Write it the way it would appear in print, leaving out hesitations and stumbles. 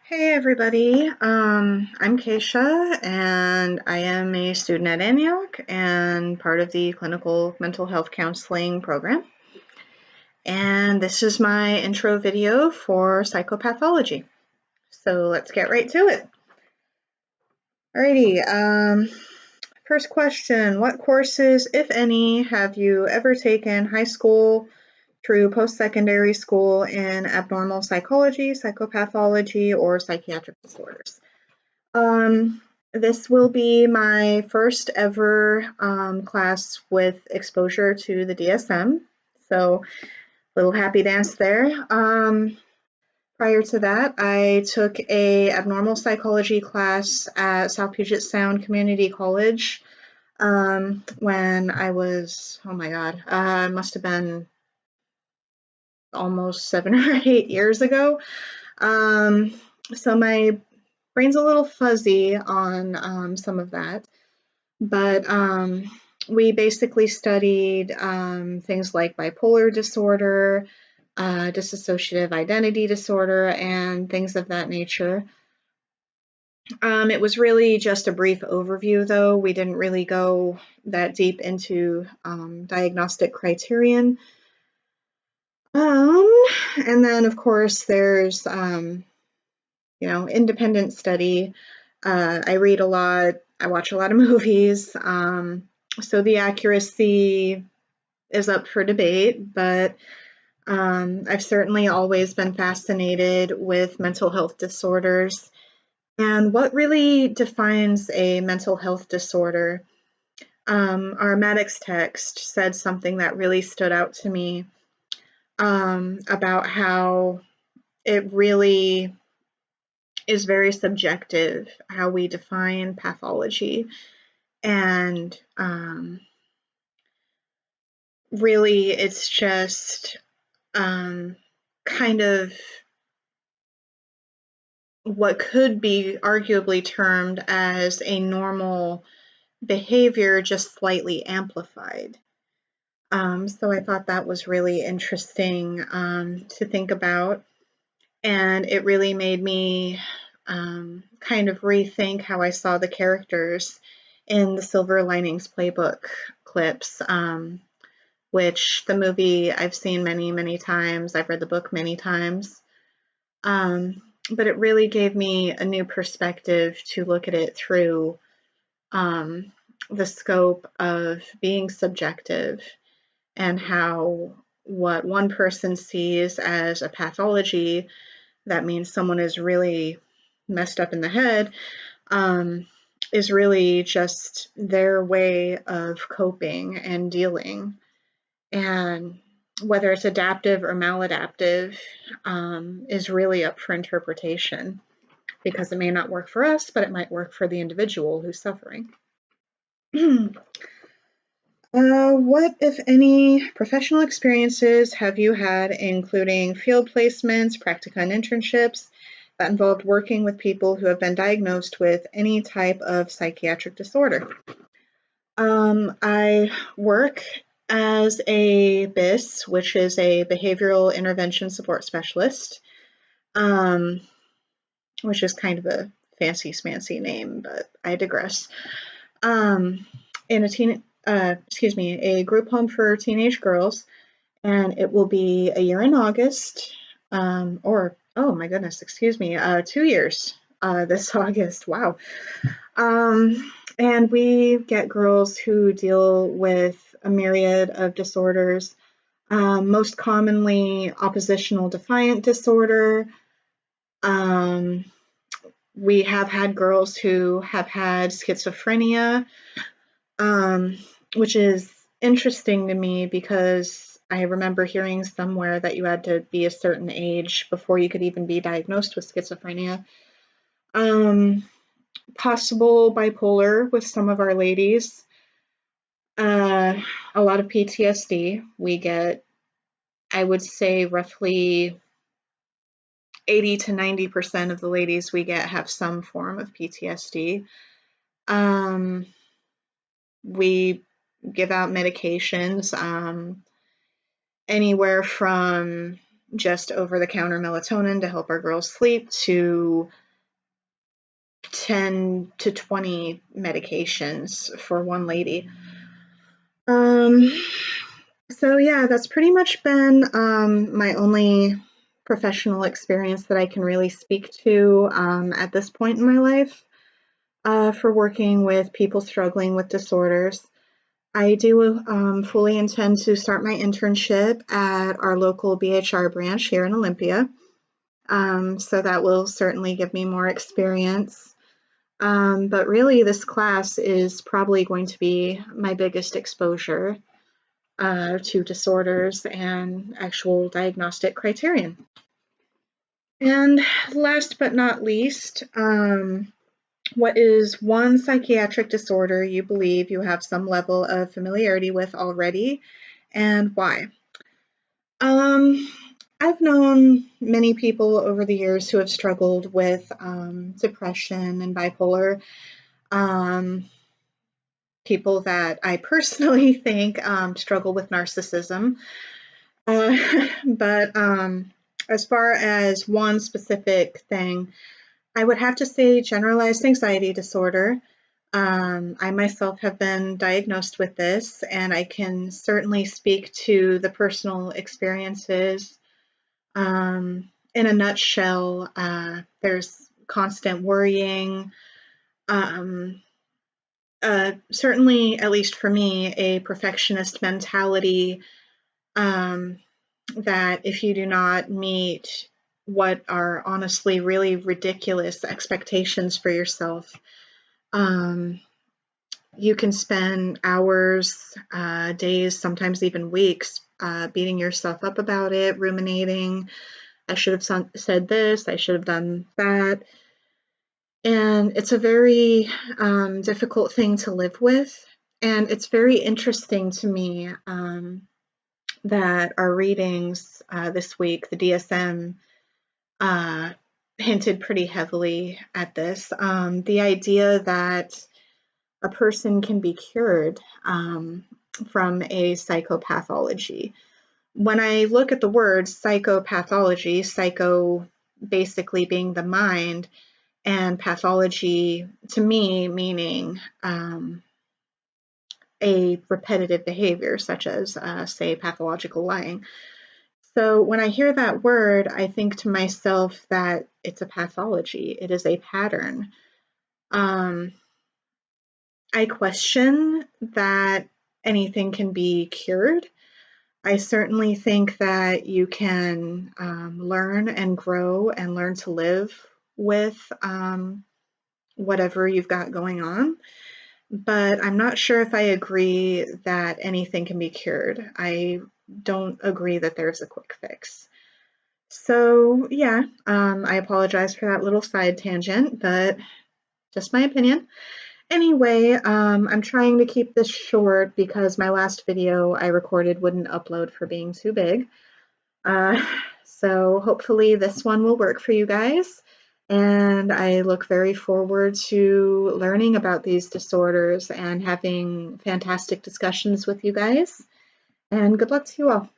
Hey everybody, I'm Keisha and I am a student at Antioch and part of the clinical mental health counseling program. And this is my intro video for psychopathology. So let's get right to it. Alrighty, first question, what courses, if any, have you ever taken high school through post-secondary school in abnormal psychology, psychopathology, or psychiatric disorders? This will be my first ever class with exposure to the DSM, so little happy dance there. Prior to that, I took a abnormal psychology class at South Puget Sound Community College when I was, oh my God, must have been almost 7 or 8 years ago. So my brain's a little fuzzy on some of that, but we basically studied things like bipolar disorder, dissociative identity disorder, and things of that nature. It was really just a brief overview, though. We didn't really go that deep into diagnostic criterion. And then, of course, there's independent study. I read a lot, I watch a lot of movies, so the accuracy is up for debate, but I've certainly always been fascinated with mental health disorders. And what really defines a mental health disorder? Our Maddox text said something that really stood out to me about how it really is very subjective how we define pathology, and really it's just kind of what could be arguably termed as a normal behavior, just slightly amplified. So I thought that was really interesting to think about, and it really made me kind of rethink how I saw the characters in the Silver Linings Playbook clips, which the movie I've seen many, many times. I've read the book many times. But it really gave me a new perspective to look at it through the scope of being subjective, and how what one person sees as a pathology, that means someone is really messed up in the head, is really just their way of coping and dealing. And whether it's adaptive or maladaptive is really up for interpretation, because it may not work for us, but it might work for the individual who's suffering. What, if any, professional experiences have you had, including field placements, practica, and internships that involved working with people who have been diagnosed with any type of psychiatric disorder? I work as a BIS, which is a Behavioral Intervention Support Specialist, which is kind of a fancy smancy name, but I digress. In a group home for teenage girls, and it will be a year in August, oh my goodness, 2 years this August. Wow. And we get girls who deal with a myriad of disorders, most commonly oppositional defiant disorder. We have had girls who have had schizophrenia, which is interesting to me because I remember hearing somewhere that you had to be a certain age before you could even be diagnosed with schizophrenia. Possible bipolar with some of our ladies. A lot of PTSD. We get, I would say, roughly 80 to 90% of the ladies we get have some form of PTSD. We give out medications, anywhere from just over-the-counter melatonin to help our girls sleep to 10 to 20 medications for one lady. So yeah, that's pretty much been my only professional experience that I can really speak to at this point in my life for working with people struggling with disorders. I do fully intend to start my internship at our local BHR branch here in Olympia. So that will certainly give me more experience. But really, this class is probably going to be my biggest exposure to disorders and actual diagnostic criterion. And last but not least, what is one psychiatric disorder you believe you have some level of familiarity with already, and why? I've known many people over the years who have struggled with depression and bipolar. People that I personally think struggle with narcissism. But as far as one specific thing, I would have to say generalized anxiety disorder. I myself have been diagnosed with this, and I can certainly speak to the personal experiences. In a nutshell, there's constant worrying, certainly, at least for me, a perfectionist mentality that if you do not meet what are honestly really ridiculous expectations for yourself, you can spend hours, days, sometimes even weeks beating yourself up about it, ruminating. I should have said this, I should have done that. And it's a very difficult thing to live with. And it's very interesting to me that our readings this week, the DSM, hinted pretty heavily at this. The idea that a person can be cured from a psychopathology. When I look at the word psychopathology, psycho basically being the mind, and pathology to me meaning a repetitive behavior, such as, say, pathological lying. So when I hear that word, I think to myself that it's a pathology, it is a pattern. I question that anything can be cured. I certainly think that you can learn and grow and learn to live with whatever you've got going on. But I'm not sure if I agree that anything can be cured. I don't agree that there's a quick fix. So yeah, I apologize for that little side tangent, but just my opinion. Anyway, I'm trying to keep this short because my last video I recorded wouldn't upload for being too big. So hopefully this one will work for you guys. And I look very forward to learning about these disorders and having fantastic discussions with you guys. And good luck to you all.